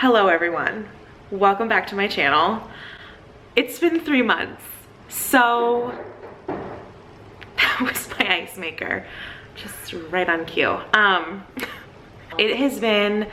Hello everyone, welcome back to my channel. It's been 3 months, so that was my ice maker, just right on cue. It has been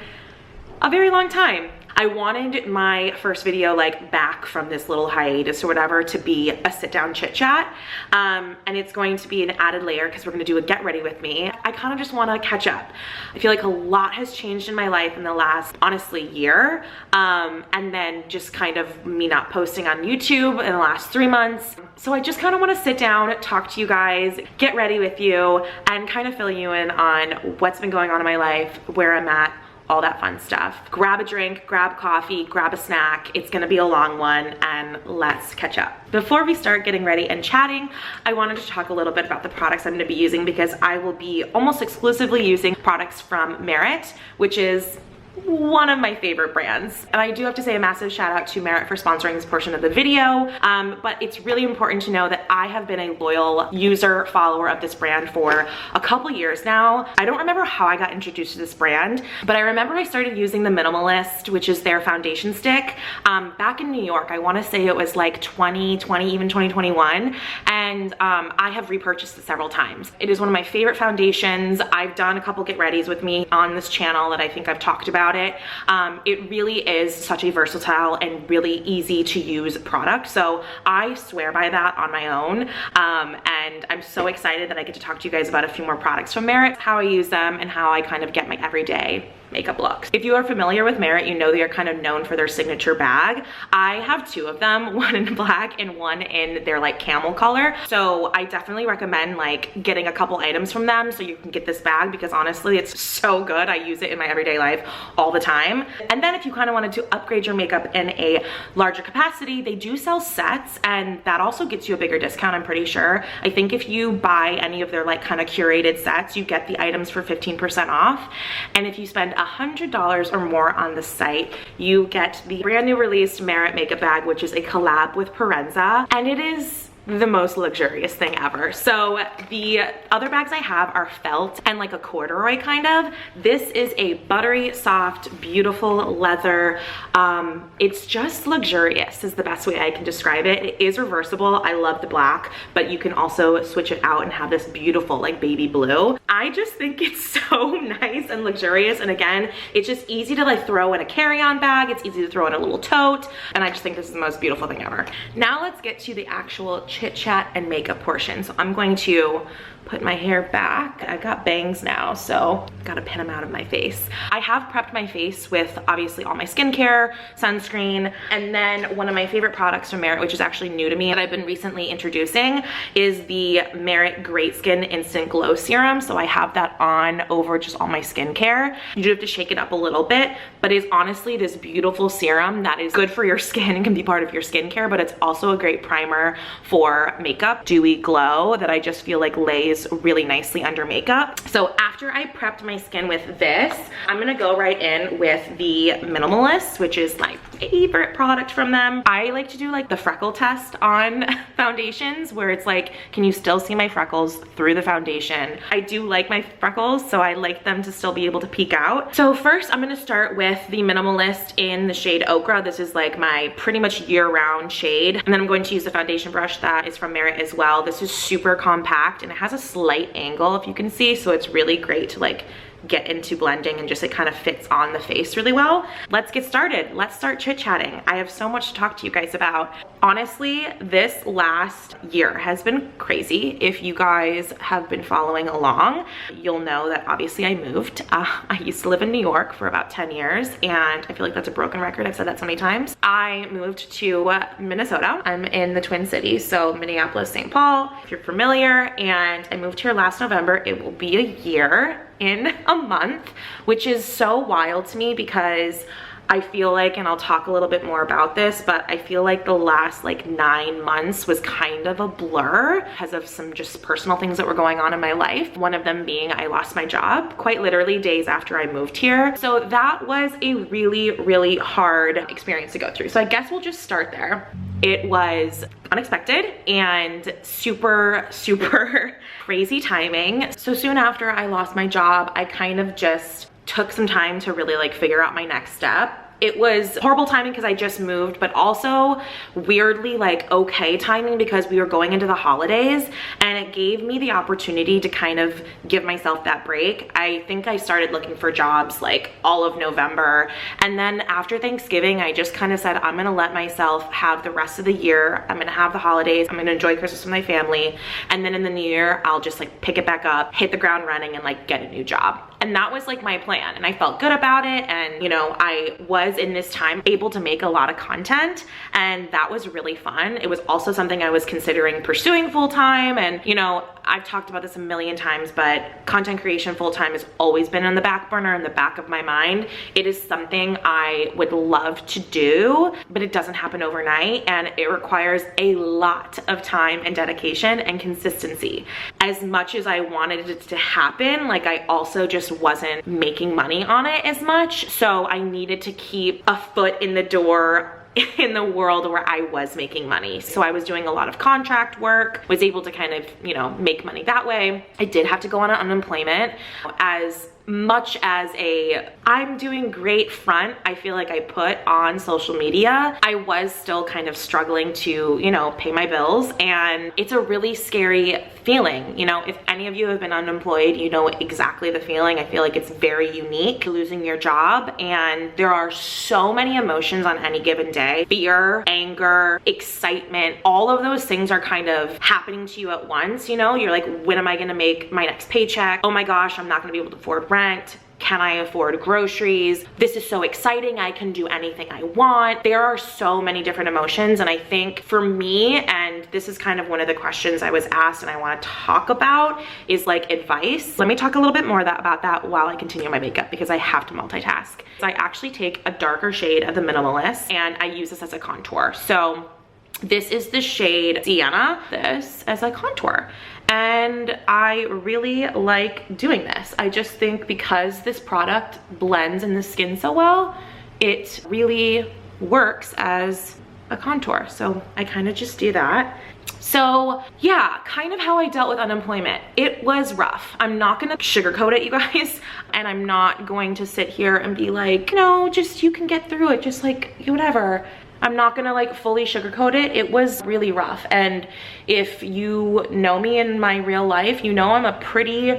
a very long time. I wanted my first video like back from this little hiatus or whatever to be a sit down chit chat, and it's going to be an added layer because we're going to do a get ready with me. I kind of just want to catch up. I feel like a lot has changed in my life in the last honestly year, and then just kind of me not posting on YouTube in the last 3 months. So I just kind of want to sit down, talk to you guys, get ready with you, and kind of fill you in on what's been going on in my life, where I'm at, all that fun stuff. Grab a drink, grab coffee, grab a snack. It's gonna be a long one, and let's catch up. Before we start getting ready and chatting, I wanted to talk a little bit about the products I'm gonna be using, because I will be almost exclusively using products from Merit, which is one of my favorite brands. And I do have to say a massive shout out to Merit for sponsoring this portion of the video, but it's really important to know that I have been a loyal user, follower of this brand for a couple years now. I don't remember how I got introduced to this brand, but I remember I started using the Minimalist, which is their foundation stick, back in New York. I want to say it was like 2020, even 2021, and I have repurchased it several times. It is one of my favorite foundations. I've done a couple get readies with me on this channel that I think I've talked about it. It really is such a versatile and really easy to use product. So I swear by that on my own. And I'm so excited that I get to talk to you guys about a few more products from Merit, how I use them, and how I kind of get my everyday makeup looks. If you are familiar with Merit, you know they are kind of known for their signature bag. I have 2 of them, one in black and one in their like camel color. So I definitely recommend like getting a couple items from them so you can get this bag, because honestly it's so good. I use it in my everyday life all the time. And then if you kind of wanted to upgrade your makeup in a larger capacity, they do sell sets, and that also gets you a bigger discount, I'm pretty sure. I think if you buy any of their like kind of curated sets, you get the items for 15% off. And if you spend $100 or more on the site, you get the brand new released Merit makeup bag, which is a collab with Parenza, and it is the most luxurious thing ever. So the other bags I have are felt and like a corduroy kind of. This is a buttery, soft, beautiful leather. It's just luxurious is the best way I can describe it. It is reversible. I love the black, but you can also switch it out and have this beautiful like baby blue. I just think it's so nice and luxurious. And again, it's just easy to like throw in a carry-on bag. It's easy to throw in a little tote. And I just think this is the most beautiful thing ever. Now let's get to the actual chit chat and makeup portion. So I'm going to put my hair back. I've got bangs now, so gotta pin them out of my face. I have prepped my face with obviously all my skincare, sunscreen, and then one of my favorite products from Merit, which is actually new to me that I've been recently introducing, is the Merit Great Skin Instant Glow Serum. So I have that on over just all my skincare. You do have to shake it up a little bit, but it's honestly this beautiful serum that is good for your skin and can be part of your skincare, but it's also a great primer for makeup. Dewy glow that I just feel like lays really nicely under makeup. So after I prepped my skin with this, I'm gonna go right in with the Minimalist, which is my favorite product from them. I like to do like the freckle test on foundations, where it's like, can you still see my freckles through the foundation? I do like my freckles, so I like them to still be able to peek out. So first I'm gonna start with the Minimalist in the shade Ochre. This is like my pretty much year-round shade. And then I'm going to use a foundation brush that is from Merit as well. This is super compact and it has a slight angle, if you can see, so it's really great to like get into blending, and just it kind of fits on the face really well. Let's get started. Let's start chit-chatting. I have so much to talk to you guys about. Honestly, this last year has been crazy. If you guys have been following along, you'll know that obviously I moved. I used to live in New York for about 10 years, and I feel like that's a broken record. I've said that so many times. I moved to Minnesota. I'm in the Twin Cities, so Minneapolis, St. Paul, if you're familiar, and I moved here last November. It will be a year in a month, which is so wild to me, because I feel like, and I'll talk a little bit more about this, but I feel like the last like 9 months was kind of a blur because of some just personal things that were going on in my life. One of them being I lost my job quite literally days after I moved here. So that was a really, really hard experience to go through. So I guess we'll just start there. It was unexpected and super, super crazy timing. So soon after I lost my job, I kind of just took some time to really like figure out my next step. It was horrible timing because I just moved, but also weirdly like okay timing because we were going into the holidays, and it gave me the opportunity to kind of give myself that break. I think I started looking for jobs like all of November, and then after Thanksgiving I just kind of said I'm gonna let myself have the rest of the year. I'm gonna have the holidays, I'm gonna enjoy Christmas with my family, and then in the new year I'll just like pick it back up, hit the ground running, and like get a new job. And that was like my plan, and I felt good about it. And you know, I was in this time able to make a lot of content, and that was really fun. It was also something I was considering pursuing full-time, and you know, I've talked about this a million times, but content creation full-time has always been on the back burner, in the back of my mind. It is something I would love to do, but it doesn't happen overnight, and it requires a lot of time and dedication and consistency. As much as I wanted it to happen, like I also just wasn't making money on it as much, so I needed to keep a foot in the door in the world where I was making money. So I was doing a lot of contract work, was able to kind of, you know, make money that way. I did have to go on unemployment. As much as I'm doing great front I feel like I put on social media, I was still kind of struggling to, you know, pay my bills, and it's a really scary feeling. You know, if any of you have been unemployed, you know exactly the feeling. I feel like it's very unique, losing your job, and there are so many emotions on any given day. Fear, anger, excitement, all of those things are kind of happening to you at once. You know, you're like, when am I gonna make my next paycheck? Oh my gosh, I'm not gonna be able to afford rent. Can I afford groceries? This is so exciting. I can do anything I want. There are so many different emotions, and I think for me, and this is kind of one of the questions I was asked and I want to talk about, is like advice. Let me talk a little bit more about that while I continue my makeup, because I have to multitask. I actually take a darker shade of the Minimalist, and I use this as a contour. So this is the shade Sienna, this as a contour. And I really like doing this. I just think because this product blends in the skin so well, it really works as a contour. So I kind of just do that. So yeah, kind of how I dealt with unemployment. It was rough. I'm not gonna sugarcoat it, you guys. And I'm not going to sit here and be like, no, just you can get through it, just like whatever. I'm not gonna like fully sugarcoat it. It was really rough. And if you know me in my real life, you know I'm a pretty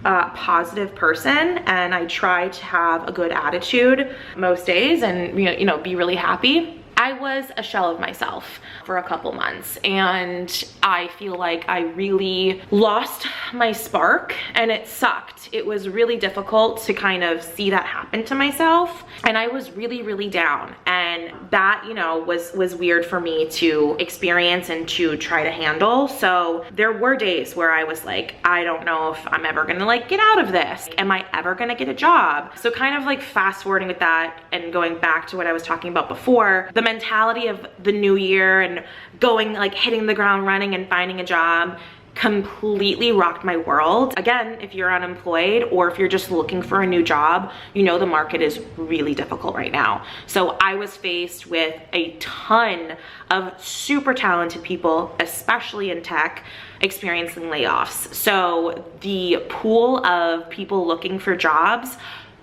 positive person, and I try to have a good attitude most days and you know, be really happy. I was a shell of myself for a couple months, and I feel like I really lost my spark, and it sucked. It was really difficult to kind of see that happen to myself, and I was really, really down, and that, you know, was weird for me to experience and to try to handle. So there were days where I was like, I don't know if I'm ever gonna like get out of this. Am I ever gonna get a job? So kind of like fast forwarding with that and going back to what I was talking about before, the mentality of the new year and going like hitting the ground running and finding a job completely rocked my world. Again, if you're unemployed or if you're just looking for a new job, you know the market is really difficult right now. So I was faced with a ton of super talented people, especially in tech, experiencing layoffs. So the pool of people looking for jobs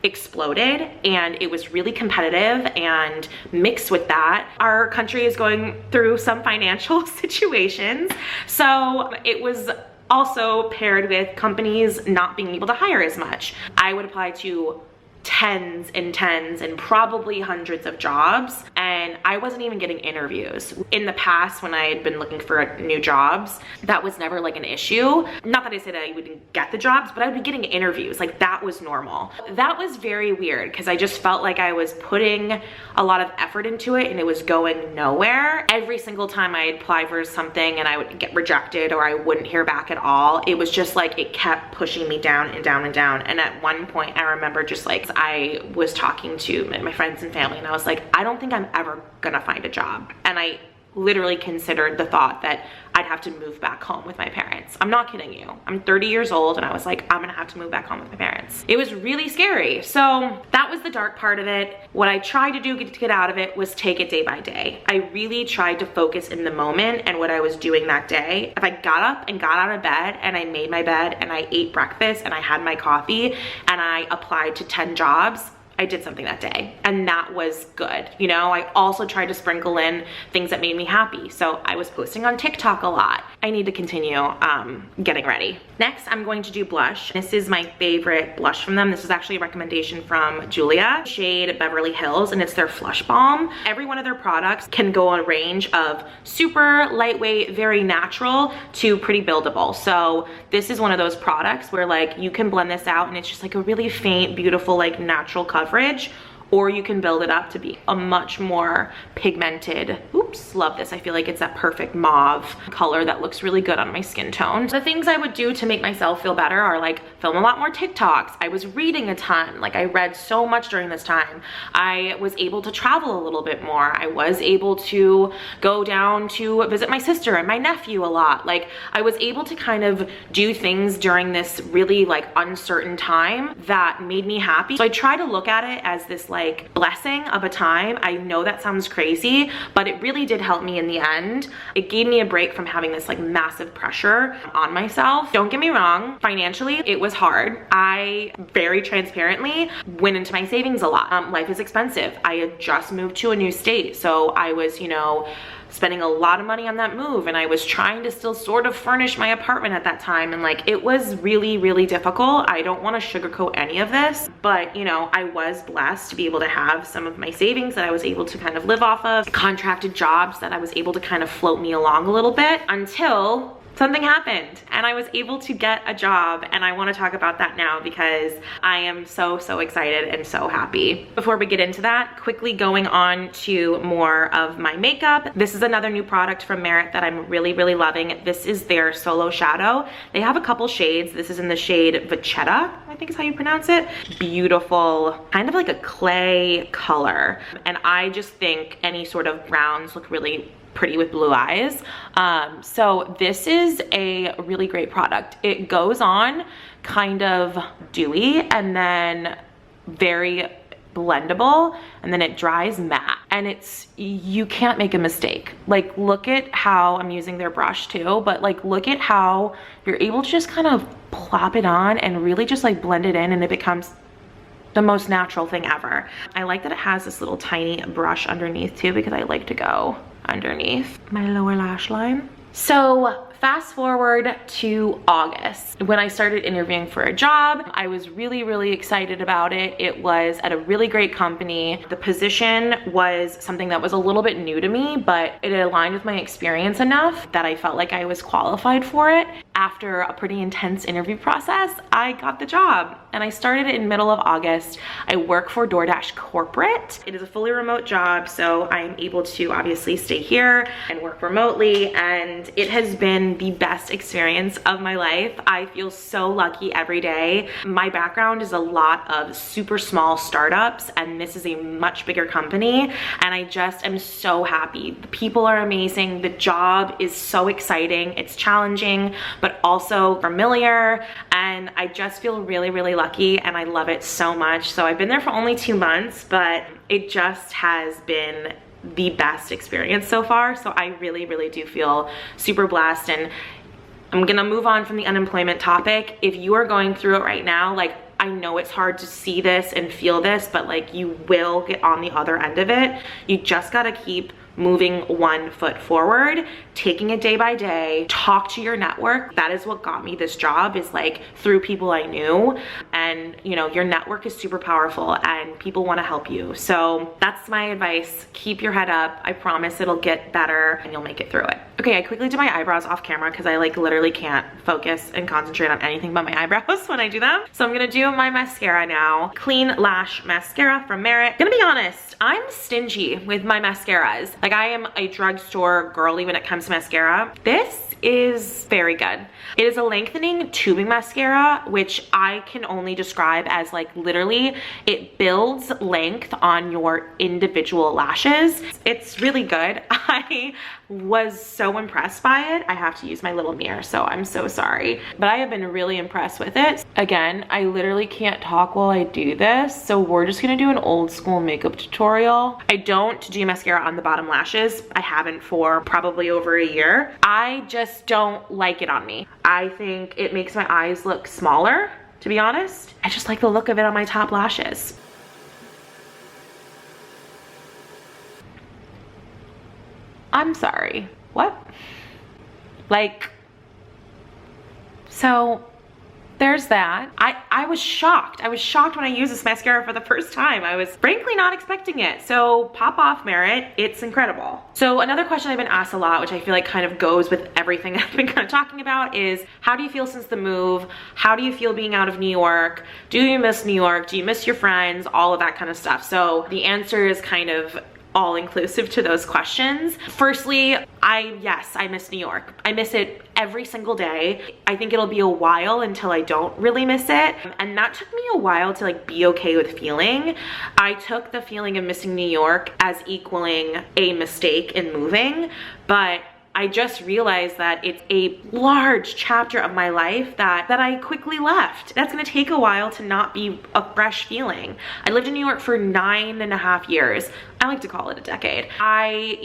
exploded, and it was really competitive. And mixed with that, our country is going through some financial situations, so it was also paired with companies not being able to hire as much. I would apply to tens and probably hundreds of jobs, and I wasn't even getting interviews. In the past, when I had been looking for new jobs, that was never like an issue. Not that I said I wouldn't get the jobs, but I would be getting interviews. Like that was normal. That was very weird because I just felt like I was putting a lot of effort into it and it was going nowhere. Every single time I applied for something and I would get rejected or I wouldn't hear back at all, it was just like it kept pushing me down and down and down. And at one point I remember just like I was talking to my friends and family and I was like, I don't think I'm ever gonna find a job. And I literally considered the thought that I'd have to move back home with my parents. I'm not kidding you. I'm 30 years old and I was like, I'm gonna have to move back home with my parents. It was really scary. So that was the dark part of it. What I tried to do to get out of it was take it day by day. I really tried to focus in the moment and what I was doing that day. If I got up and got out of bed and I made my bed and I ate breakfast and I had my coffee and I applied to 10 jobs, I did something that day, and that was good. You know, I also tried to sprinkle in things that made me happy. So I was posting on TikTok a lot. I need to continue getting ready. Next, I'm going to do blush. This is my favorite blush from them. This is actually a recommendation from Julia, shade Beverly Hills, and it's their Flush Balm. Every one of their products can go a range of super lightweight, very natural to pretty buildable. So this is one of those products where like you can blend this out and it's just like a really faint, beautiful, like natural coverage, or you can build it up to be a much more pigmented, oops, love this. I feel like it's that perfect mauve color that looks really good on my skin tone. The things I would do to make myself feel better are like film a lot more TikToks. I was reading a ton, like I read so much during this time. I was able to travel a little bit more. I was able to go down to visit my sister and my nephew a lot. Like I was able to kind of do things during this really like uncertain time that made me happy. So I try to look at it as this like blessing of a time. I know that sounds crazy, but it really did help me in the end. It gave me a break from having this like massive pressure on myself. Don't get me wrong, financially it was hard. I very transparently went into my savings a lot. Life is expensive. I had just moved to a new state, so I was, you know, spending a lot of money on that move, and I was trying to still sort of furnish my apartment at that time, and like it was really, really difficult. I don't want to sugarcoat any of this, but you know, I was blessed to be able to have some of my savings that I was able to kind of live off of, contracted jobs that I was able to kind of float me along a little bit until something happened and I was able to get a job, and I want to talk about that now because I am so excited and so happy. Before we get into that, quickly going on to more of my makeup. This is another new product from Merit that I'm really loving. This is their Solo Shadow. They have a couple shades. This is in the shade Vachetta, I think is how you pronounce it. Beautiful, kind of like a clay color, and I just think any sort of browns look really pretty with blue eyes. So this is a really great product. It goes on kind of dewy and then very blendable, and then it dries matte, and it's, you can't make a mistake. Like look at how I'm using their brush too, but like look at how you're able to just kind of plop it on and really just like blend it in, and it becomes the most natural thing ever. I like that it has this little tiny brush underneath too, because I like to go underneath my lower lash line. So fast forward to August. When I started interviewing for a job, I was really excited about it. It was at a really great company. The position was something that was a little bit new to me, but it aligned with my experience enough that I felt like I was qualified for it. After a pretty intense interview process, I got the job, and I started in middle of August. I work for DoorDash Corporate. It is a fully remote job, so I am able to obviously stay here and work remotely, and it has been the best experience of my life. I feel so lucky every day. My background is a lot of super small startups, and this is a much bigger company, and I just am so happy. The people are amazing. The job is so exciting. It's challenging, but also familiar, and I just feel really lucky, and I love it so much. So I've been there for only 2 months, but it just has been the best experience so far. So I really do feel super blessed, and I'm gonna move on from the unemployment topic. If you are going through it right now, like I know it's hard to see this and feel this, but like you will get on the other end of it. You just gotta keep moving one foot forward, taking it day by day. Talk to your network. That is what got me this job, is like through people I knew. And you know, your network is super powerful and people want to help you. So that's my advice. Keep your head up. I promise it'll get better and you'll make it through it. Okay, I quickly did my eyebrows off camera because I like literally can't focus and concentrate on anything but my eyebrows when I do them. So I'm gonna do my mascara now. Clean Lash mascara from Merit. Gonna be honest, I'm stingy with my mascaras. Like I am a drugstore girly when it comes to mascara. This is very good. It is a lengthening tubing mascara, which I can only describe as like literally it builds length on your individual lashes. It's really good. I was so impressed by it. I have to use my little mirror, so I'm so sorry. But I have been really impressed with it. Again, I literally can't talk while I do this, so we're just gonna do an old school makeup tutorial. I don't do mascara on the bottom lashes. I haven't for probably over a year. I just don't like it on me. I think it makes my eyes look smaller, to be honest. I just like the look of it on my top lashes. I'm sorry, what? Like, so there's that. I was shocked. I was shocked when I used this mascara for the first time. I was frankly not expecting it. So pop off Merit, it's incredible. So another question I've been asked a lot, which I feel like kind of goes with everything I've been kind of talking about, is how do you feel since the move? How do you feel being out of New York? Do you miss New York? Do you miss your friends? All of that kind of stuff. So the answer is kind of all inclusive to those questions. Firstly, yes, I miss New York. I miss it every single day. I think it'll be a while until I don't really miss it. And that took me a while to like be okay with feeling. I took the feeling of missing New York as equaling a mistake in moving, but I just realized that it's a large chapter of my life that I quickly left. That's gonna take a while to not be a fresh feeling. I lived in New York for 9.5 years. I like to call it a decade. I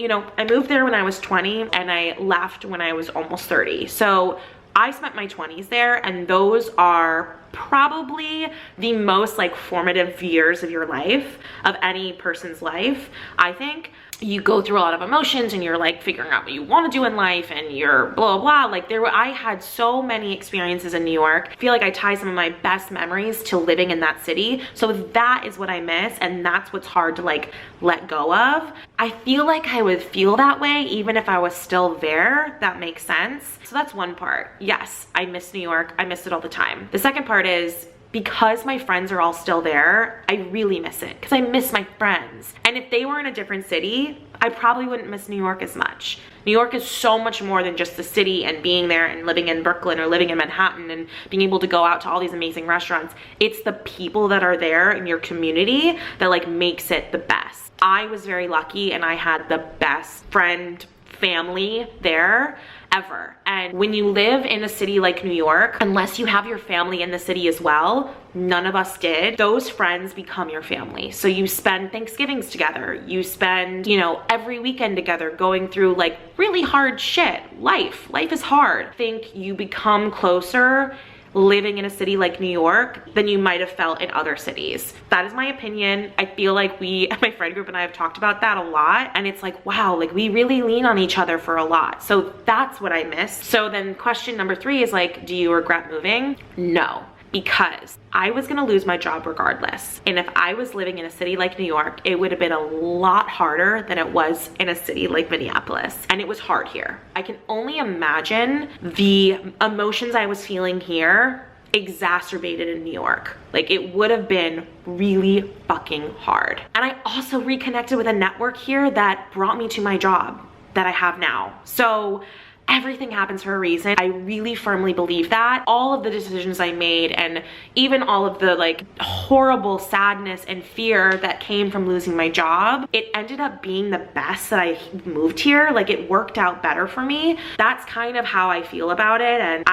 moved there when I was 20 and I left when I was almost 30. So I spent my 20s there, and those are probably the most like formative years of your life, of any person's life. I think you go through a lot of emotions and you're like figuring out what you want to do in life and you're blah, blah, blah. Like I had so many experiences in New York. I feel like I tie some of my best memories to living in that city. So that is what I miss, and that's what's hard to like let go of. I feel like I would feel that way even if I was still there. That makes sense. So that's one part. Yes, I miss New York. I miss it all the time. The second part is, because my friends are all still there, I really miss it because I miss my friends. And if they were in a different city, I probably wouldn't miss New York as much. New York is so much more than just the city and being there and living in Brooklyn or living in Manhattan and being able to go out to all these amazing restaurants. It's the people that are there in your community that like makes it the best. I was very lucky and I had the best family there ever. And when you live in a city like New York, unless you have your family in the city as well, none of us did, those friends become your family. So you spend Thanksgivings together, you spend, every weekend together going through like really hard shit. Life is hard. I think you become closer living in a city like New York than you might have felt in other cities. That is my opinion. I feel like my friend group and I have talked about that a lot, and it's like, wow, like we really lean on each other for a lot. So that's what I miss. So then question number 3 is like, do you regret moving? No, because I was gonna lose my job regardless. And if I was living in a city like New York, it would have been a lot harder than it was in a city like Minneapolis. And it was hard here. I can only imagine the emotions I was feeling here exacerbated in New York. Like it would have been really fucking hard. And I also reconnected with a network here that brought me to my job that I have now. So everything happens for a reason. I really firmly believe that. All of the decisions I made, and even all of the like horrible sadness and fear that came from losing my job, it ended up being the best that I moved here. Like it worked out better for me. That's kind of how I feel about it. And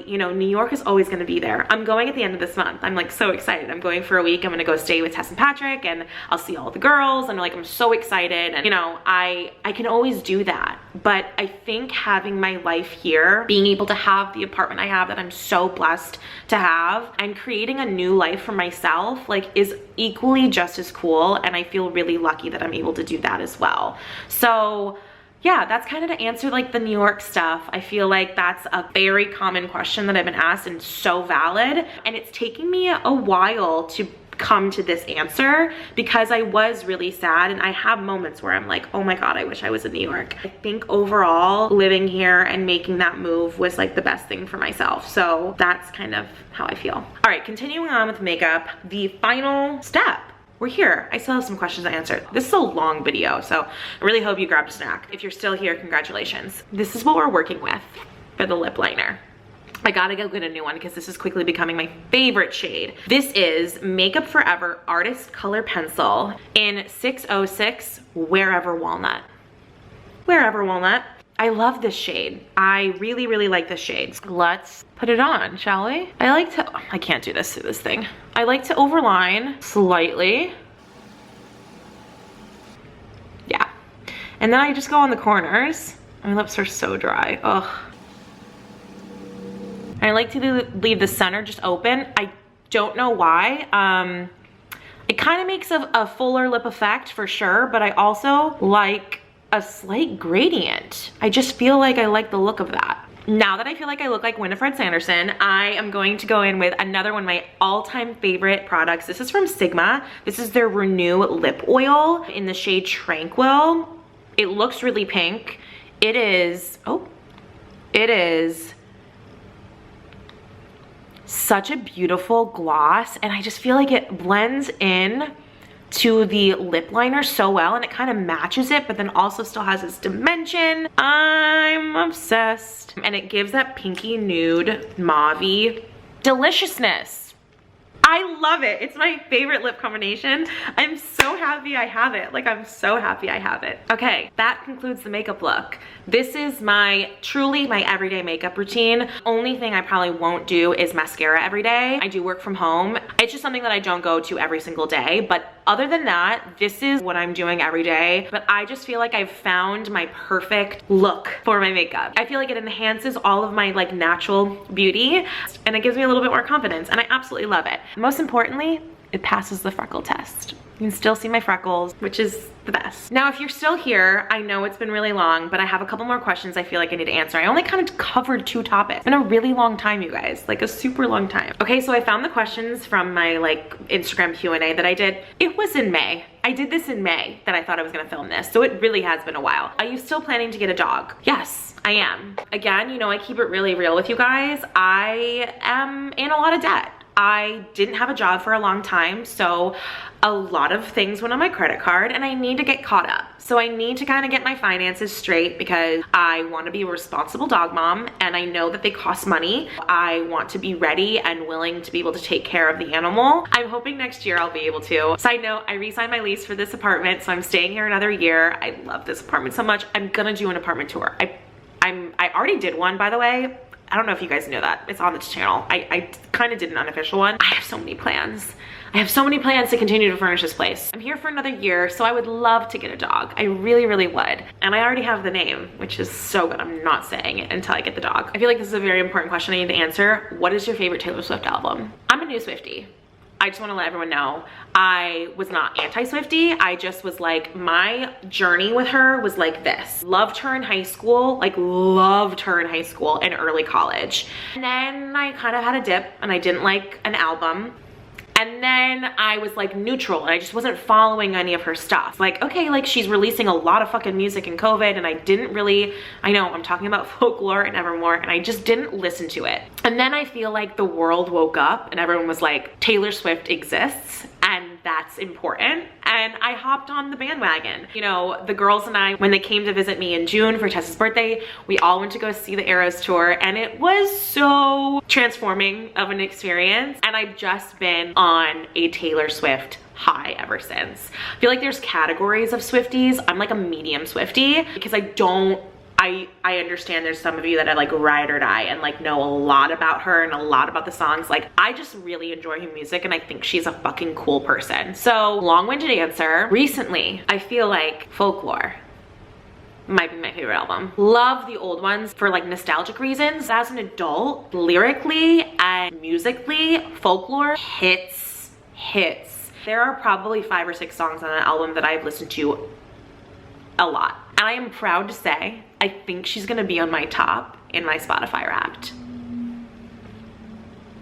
New York is always gonna be there. I'm going at the end of this month. I'm like so excited. I'm going for a week. I'm gonna go stay with Tess and Patrick and I'll see all the girls. And like, I'm so excited. And I can always do that. But I think having my life here, being able to have the apartment I have that I'm so blessed to have, and creating a new life for myself, like is equally just as cool. And I feel really lucky that I'm able to do that as well. So yeah, that's kind of to answer like the New York stuff. I feel like that's a very common question that I've been asked and so valid. And it's taking me a while to come to this answer because I was really sad, and I have moments where I'm like, oh my God, I wish I was in New York. I think overall living here and making that move was like the best thing for myself. So that's kind of how I feel. All right, continuing on with makeup, the final step. We're here. I still have some questions to answer. This is a long video, so I really hope you grabbed a snack. If you're still here, congratulations. This is what we're working with for the lip liner. I gotta go get a new one because this is quickly becoming my favorite shade. This is Makeup Forever Artist Color Pencil in 606 Wherever Walnut. Wherever Walnut. I love this shade. I really, really like this shade. Let's put it on, shall we? I can't do this through this thing. I like to overline slightly. Yeah. And then I just go on the corners. My lips are so dry. Ugh. I like to leave the center just open. I don't know why. It kind of makes a fuller lip effect for sure, but I also like a slight gradient. I just feel like I like the look of that. Now that I feel like I look like Winifred Sanderson, I am going to go in with another one of my all-time favorite products. This is from Sigma. This is their Renew Lip Oil in the shade Tranquil. It looks really pink. It is such a beautiful gloss, and I just feel like it blends in to the lip liner so well, and it kind of matches it, but then also still has its dimension. I'm obsessed. And it gives that pinky nude mauve-y deliciousness. I love it. It's my favorite lip combination. I'm so happy I have it. Like, I'm so happy I have it. Okay, that concludes the makeup look. This is truly my everyday makeup routine. Only thing I probably won't do is mascara every day. I do work from home. It's just something that I don't go to every single day. But other than that, this is what I'm doing every day. But I just feel like I've found my perfect look for my makeup. I feel like it enhances all of my like natural beauty, and it gives me a little bit more confidence, and I absolutely love it. Most importantly, it passes the freckle test. You can still see my freckles, which is the best. Now, if you're still here, I know it's been really long, but I have a couple more questions I feel like I need to answer. I only kind of covered 2 topics. It's been a really long time, you guys, like a super long time. Okay, so I found the questions from my like Instagram Q&A that I did. It was in May. I did this in May that I thought I was gonna film this, so it really has been a while. Are you still planning to get a dog? Yes, I am. Again, you know, I keep it really real with you guys. I am in a lot of debt. I didn't have a job for a long time, so a lot of things went on my credit card, and I need to get caught up. So I need to kind of get my finances straight because I want to be a responsible dog mom, and I know that they cost money. I want to be ready and willing to be able to take care of the animal. I'm hoping next year I'll be able to. Side note, I re-signed my lease for this apartment, so I'm staying here another year. I love this apartment so much. I'm gonna do an apartment tour. I already did one, by the way. I don't know if you guys know that. It's on this channel. I kind of did an unofficial one. I have so many plans. I have so many plans to continue to furnish this place. I'm here for another year, so I would love to get a dog. I really, really would. And I already have the name, which is so good. I'm not saying it until I get the dog. I feel like this is a very important question I need to answer. What is your favorite Taylor Swift album? I'm a new Swiftie. I just want to let everyone know I was not anti-Swiftie. I just was like, my journey with her was like this. Loved her in high school, like loved her in high school and early college. And then I kind of had a dip and I didn't like an album. And then I was like neutral and I just wasn't following any of her stuff. Like, okay, like she's releasing a lot of fucking music in COVID and I didn't really, I know I'm talking about Folklore and Evermore, and I just didn't listen to it. And then I feel like the world woke up and everyone was like, Taylor Swift exists and that's important. And I hopped on the bandwagon. You know, the girls and I, when they came to visit me in June for Tessa's birthday, we all went to go see the Eras tour, and it was so transforming of an experience. And I've just been on a Taylor Swift high ever since. I feel like there's categories of Swifties. I'm like a medium Swiftie because I understand there's some of you that are like ride or die and like know a lot about her and a lot about the songs. Like, I just really enjoy her music and I think she's a fucking cool person. So, long-winded answer. Recently, I feel like Folklore might be my favorite album. Love the old ones for like nostalgic reasons. As an adult, lyrically and musically, Folklore hits. There are probably 5 or 6 songs on that album that I've listened to a lot. And I am proud to say, I think she's gonna be on my top in my Spotify Wrapped.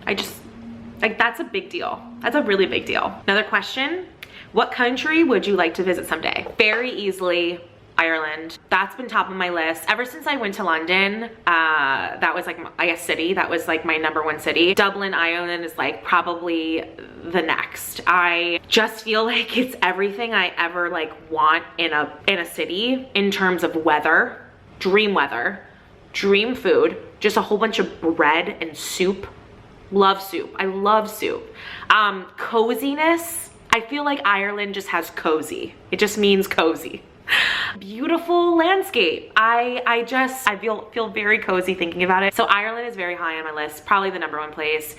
Like, that's a big deal. That's a really big deal. Another question, what country would you like to visit someday? Very easily, Ireland. That's been top of my list. Ever since I went to London, that was like, I guess, city. That was like my #1 city. Dublin, Ireland is like probably the next. I just feel like it's everything I ever like want in a city in terms of weather, dream food, just a whole bunch of bread and soup. Love soup. I love soup. Coziness. I feel like Ireland just has cozy. It just means cozy. Beautiful landscape. I feel very cozy thinking about it. So Ireland is very high on my list, probably the #1 place.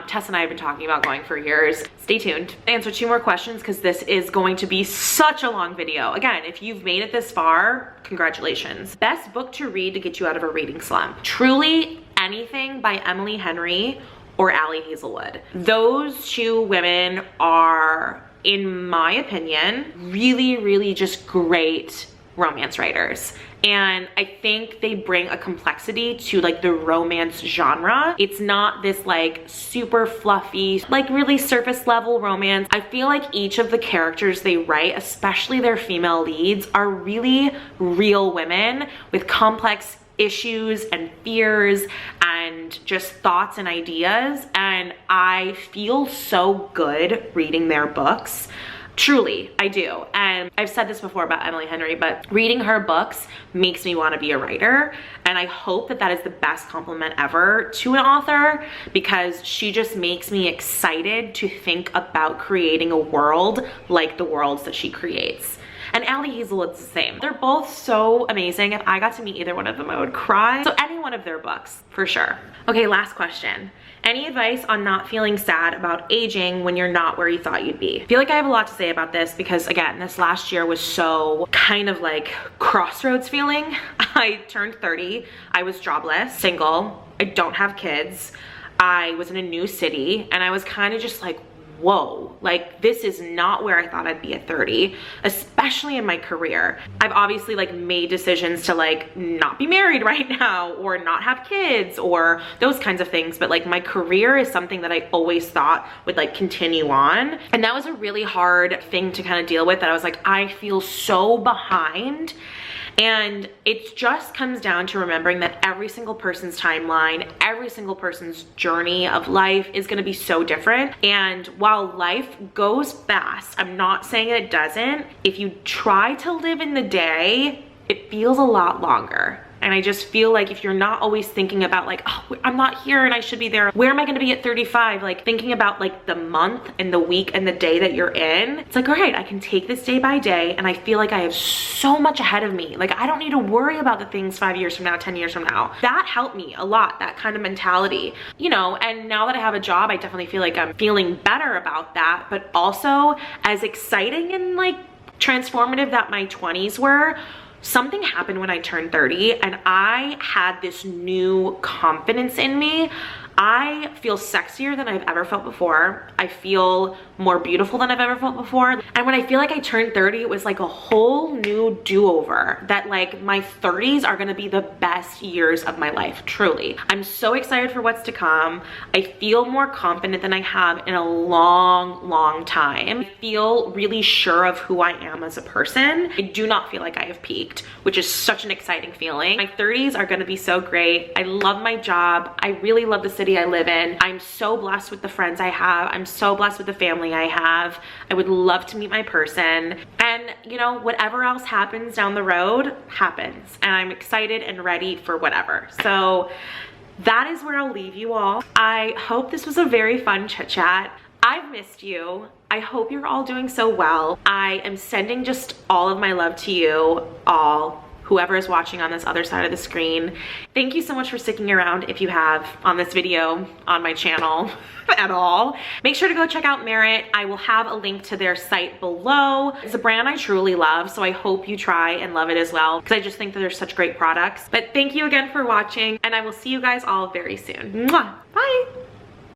Tess and I have been talking about going for years. Stay tuned. Answer 2 more questions because this is going to be such a long video. Again, if you've made it this far, congratulations. Best book to read to get you out of a reading slump. Truly anything by Emily Henry or Allie Hazelwood. Those 2 women are, in my opinion, really, really just great romance writers. And I think they bring a complexity to like the romance genre. It's not this like super fluffy, like really surface level romance. I feel like each of the characters they write, especially their female leads, are really real women with complex issues and fears and just thoughts and ideas. And I feel so good reading their books. Truly, I do. And I've said this before about Emily Henry, but reading her books makes me want to be a writer. And I hope that that is the best compliment ever to an author, because she just makes me excited to think about creating a world like the worlds that she creates. And Ali Hazel, it's the same. They're both so amazing. If I got to meet either one of them, I would cry. So any one of their books, for sure. Okay, last question. Any advice on not feeling sad about aging when you're not where you thought you'd be? I feel like I have a lot to say about this because, again, this last year was so kind of like crossroads feeling. I turned 30. I was jobless, single. I don't have kids. I was in a new city, and I was kind of just like, whoa, like this is not where I thought I'd be at 30, especially in my career. I've obviously like made decisions to like not be married right now or not have kids or those kinds of things, but like my career is something that I always thought would like continue on. And that was a really hard thing to kind of deal with, that I was like, I feel so behind. And it just comes down to remembering that every single person's timeline, every single person's journey of life is going to be so different. And while life goes fast, I'm not saying it doesn't. If you try to live in the day, it feels a lot longer. And I just feel like if you're not always thinking about like, oh, I'm not here and I should be there. Where am I gonna be at 35? Like thinking about like the month and the week and the day that you're in. It's like, all right, I can take this day by day, and I feel like I have so much ahead of me. Like I don't need to worry about the things 5 years from now, 10 years from now. That helped me a lot, that kind of mentality, you know. And now that I have a job, I definitely feel like I'm feeling better about that. But also, as exciting and like transformative that my 20s were, something happened when I turned 30 and I had this new confidence in me. I feel sexier than I've ever felt before. I feel more beautiful than I've ever felt before. And when I feel like I turned 30, it was like a whole new do-over, that like my 30s are gonna be the best years of my life, truly. I'm so excited for what's to come. I feel more confident than I have in a long, long time. I feel really sure of who I am as a person. I do not feel like I have peaked, which is such an exciting feeling. My 30s are gonna be so great. I love my job. I really love the city I live in. I'm so blessed with the friends I have. I'm so blessed with the family I have. I would love to meet my person. And you know, whatever else happens down the road happens. And I'm excited and ready for whatever. So that is where I'll leave you all. I hope this was a very fun chit chat. I've missed you. I hope you're all doing so well. I am sending just all of my love to you all, whoever is watching on this other side of the screen. Thank you so much for sticking around, if you have, on this video, on my channel at all. Make sure to go check out Merit. I will have a link to their site below. It's a brand I truly love, so I hope you try and love it as well, because I just think that they're such great products. But thank you again for watching, and I will see you guys all very soon. Mwah! Bye!